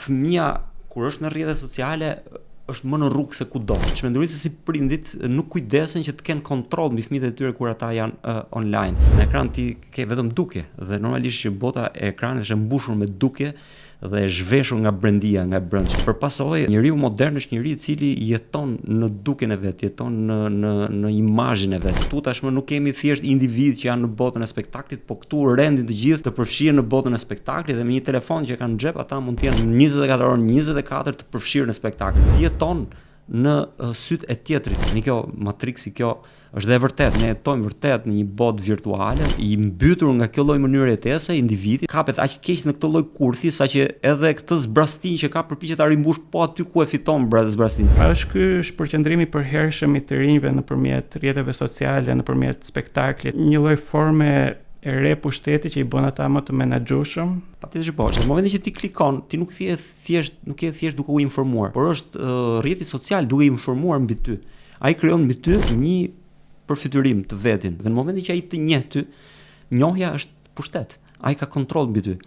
fëmia kur është në rrjetet sociale është më në rrugë se kudo. Çmendurisë si prindit nuk kujdesen që të kenë kontroll mbi fëmijët e tyre kur ata janë online. Në ekran ti ke vetëm duke dhe normalisht që bota e ekranit është e mbushur me duke dhe e zhveshur nga brendia, nga brendshë. Përpasoj, njeriu modern është njeriu i cili jeton në duken e vet, jeton në imazhin e vet. Ktu tashmë nuk kemi thjesht individ që janë në botën e spektaklit, po këtu rendin të gjithë të përfshirë në botën e spektaklit dhe me një telefon që kanë në xhep, ata mund të jenë 24 orë 24 të përfshirë në spektakl. Ti jeton në syt e tjetrit. Tani kjo Matrixi, kjo është dhe e vërtet, ne jetojmë vërtet në një botë virtuale, i mbytur nga kjo lloj mënyre jetese, individi kapet aq keq në këtë lloj kurthi saqë edhe këtë zbrastin që ka përpiqet ta rimbush po aty ku e fiton zbrastin. Është ky shpërqendrimi i përhershëm i të rinjve nëpërmjet rrjeteve sociale, nëpërmjet spektaklit, një lloj forme e re pushteti që i bën ata më të menaxhueshëm. Patjetër që po, në momentin që ti klikon, ti nuk je thjesht duke u informuar, por është rrjeti social duke informuar mbi ty. Ai krijon mbi ty një përfiturim të vetin. Dhe në momentin që ai të njeh ty, njohja është pushtet. Ai ka kontroll mbi ty.